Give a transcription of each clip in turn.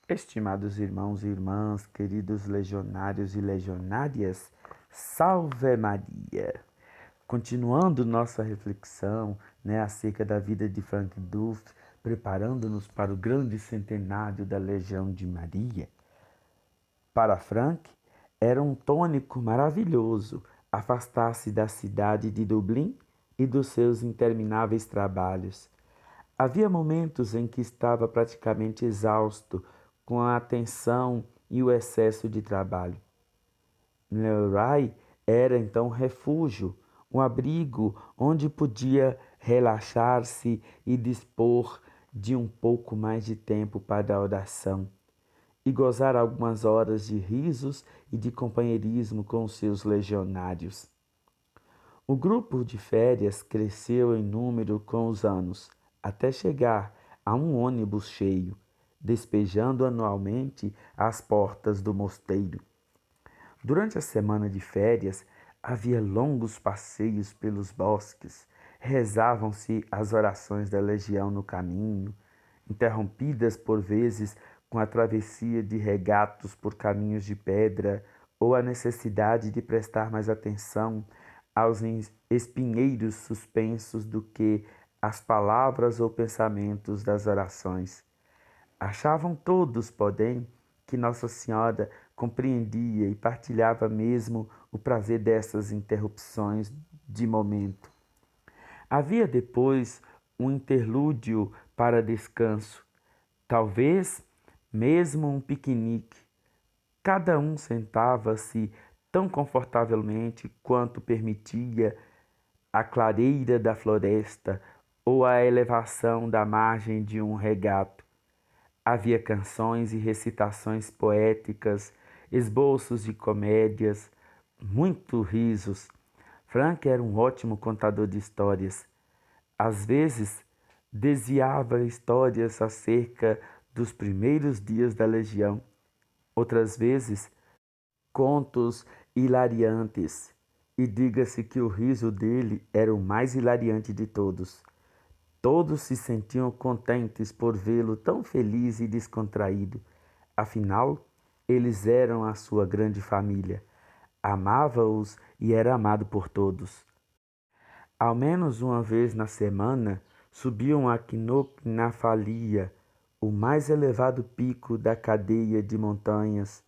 Estimados irmãos e irmãs, queridos legionários e legionárias, salve Maria! Continuando nossa reflexão, acerca da vida de Frank Duff, preparando-nos para o grande centenário da Legião de Maria. Para Frank, era um tônico maravilhoso afastar-se da cidade de Dublin e dos seus intermináveis trabalhos. Havia momentos em que estava praticamente exausto com a tensão e o excesso de trabalho. Newry era então um refúgio, um abrigo onde podia relaxar-se e dispor de um pouco mais de tempo para a oração e gozar algumas horas de risos e de companheirismo com os seus legionários. O grupo de férias cresceu em número com os anos, até chegar a um ônibus cheio, despejando anualmente às portas do mosteiro. Durante a semana de férias, havia longos passeios pelos bosques, rezavam-se as orações da legião no caminho, interrompidas por vezes com a travessia de regatos por caminhos de pedra ou a necessidade de prestar mais atenção aos espinheiros suspensos do que às palavras ou pensamentos das orações. Achavam todos, porém, que Nossa Senhora compreendia e partilhava mesmo o prazer dessas interrupções de momento. Havia depois um interlúdio para descanso, talvez mesmo um piquenique. Cada um sentava-se tão confortavelmente quanto permitia a clareira da floresta ou a elevação da margem de um regato. Havia canções e recitações poéticas, esboços de comédias, muito risos. Frank era um ótimo contador de histórias. Às vezes, desviava histórias acerca dos primeiros dias da legião. Outras vezes, contos hilariantes. E diga-se que o riso dele era o mais hilariante de todos. Todos se sentiam contentes por vê-lo tão feliz e descontraído. Afinal, eles eram a sua grande família. Amava-os e era amado por todos. Ao menos uma vez na semana, subiam a Knocnafallia, o mais elevado pico da cadeia de montanhas.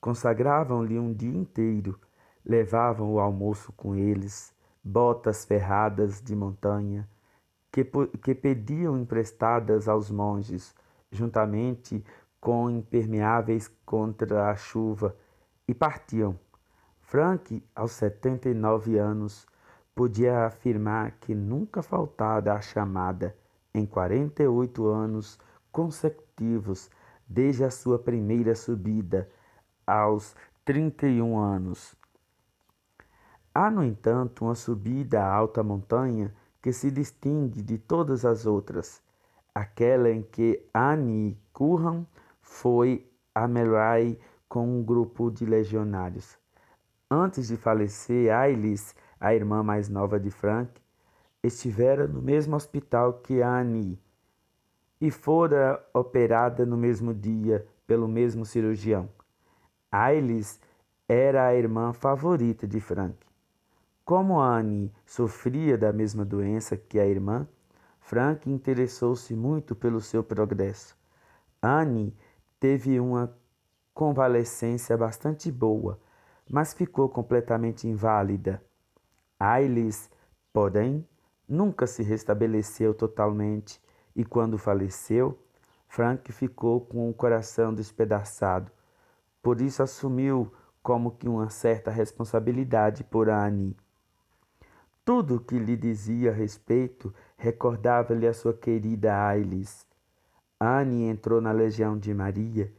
Consagravam-lhe um dia inteiro, levavam o almoço com eles, botas ferradas de montanha, que pediam emprestadas aos monges, juntamente com impermeáveis contra a chuva, e partiam. Frank, aos 79 anos, podia afirmar que nunca faltara a chamada em 48 anos consecutivos, desde a sua primeira subida, aos 31 anos. Há, no entanto, uma subida à alta montanha que se distingue de todas as outras, aquela em que Annie Curran foi a Mary com um grupo de legionários. Antes de falecer, Ailis, a irmã mais nova de Frank, estivera no mesmo hospital que Annie e fora operada no mesmo dia pelo mesmo cirurgião. Ailis era a irmã favorita de Frank. Como Annie sofria da mesma doença que a irmã, Frank interessou-se muito pelo seu progresso. Annie teve uma convalescência bastante boa, mas ficou completamente inválida. Ailis, porém, nunca se restabeleceu totalmente e quando faleceu, Frank ficou com o coração despedaçado. Por isso assumiu como que uma certa responsabilidade por Annie. Tudo o que lhe dizia a respeito recordava-lhe a sua querida Ailis. Anne entrou na Legião de Maria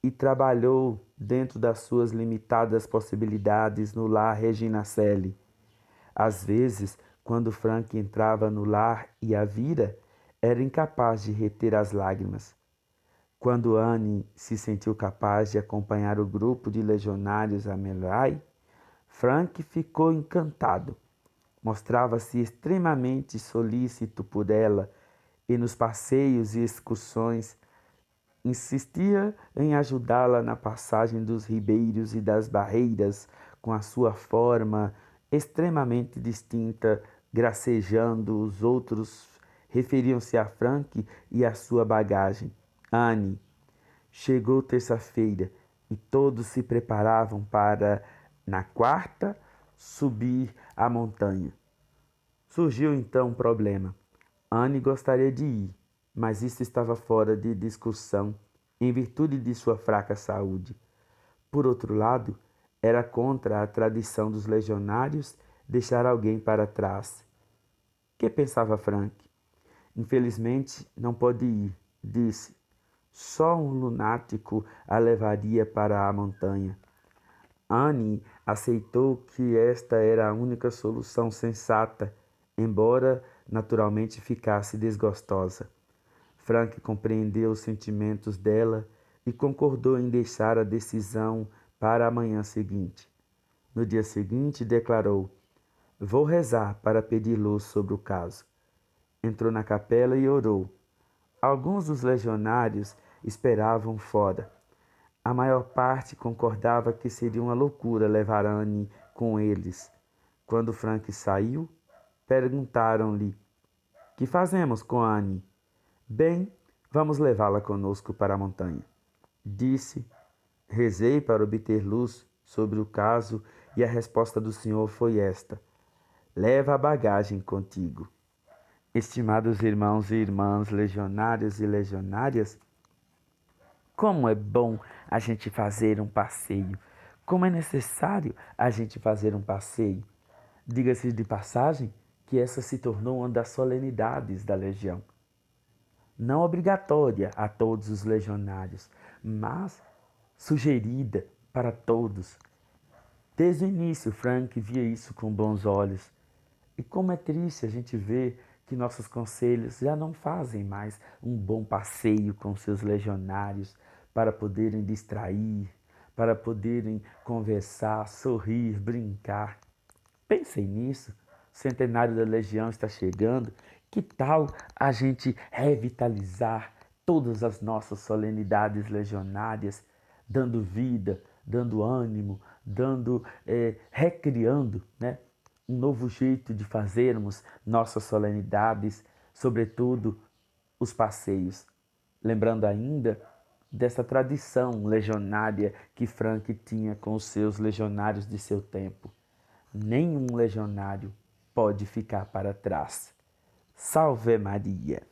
e trabalhou dentro das suas limitadas possibilidades no lar Regina Coeli. Às vezes, quando Frank entrava no lar e a vira, era incapaz de reter as lágrimas. Quando Anne se sentiu capaz de acompanhar o grupo de legionários a Melai, Frank ficou encantado. Mostrava-se extremamente solícito por ela e nos passeios e excursões insistia em ajudá-la na passagem dos ribeiros e das barreiras, com a sua forma extremamente distinta, gracejando. Os outros referiam-se a Frank e a sua bagagem. Anne. Chegou terça-feira e todos se preparavam para, na quarta, subir a montanha. Surgiu então um problema. Anne gostaria de ir, mas isso estava fora de discussão em virtude de sua fraca saúde. Por outro lado, era contra a tradição dos legionários deixar alguém para trás. Que pensava Frank? Infelizmente, não pode ir, disse. Só um lunático a levaria para a montanha. Anne aceitou que esta era a única solução sensata, embora naturalmente ficasse desgostosa. Frank compreendeu os sentimentos dela e concordou em deixar a decisão para a manhã seguinte. No dia seguinte, declarou: Vou rezar para pedir luz sobre o caso. Entrou na capela e orou. Alguns dos legionários esperavam fora. A maior parte concordava que seria uma loucura levar Anne com eles. Quando Frank saiu, perguntaram-lhe: Que fazemos com Anne? Bem, vamos levá-la conosco para a montanha. Disse. Rezei para obter luz sobre o caso e a resposta do Senhor foi esta: Leva a bagagem contigo. Estimados irmãos e irmãs, legionários e legionárias, como é bom a gente fazer um passeio, como é necessário a gente fazer um passeio. Diga-se de passagem que essa se tornou uma das solenidades da Legião. Não obrigatória a todos os legionários, mas sugerida para todos. Desde o início, Frank via isso com bons olhos. E como é triste a gente ver que nossos conselhos já não fazem mais um bom passeio com seus legionários para poderem distrair, para poderem conversar, sorrir, brincar. Pensem nisso. O centenário da Legião está chegando. Que tal a gente revitalizar todas as nossas solenidades legionárias, dando vida, dando ânimo, recriando, né, um novo jeito de fazermos nossas solenidades, sobretudo os passeios. Lembrando ainda dessa tradição legionária que Frank tinha com os seus legionários de seu tempo. Nenhum legionário pode ficar para trás. Salve Maria!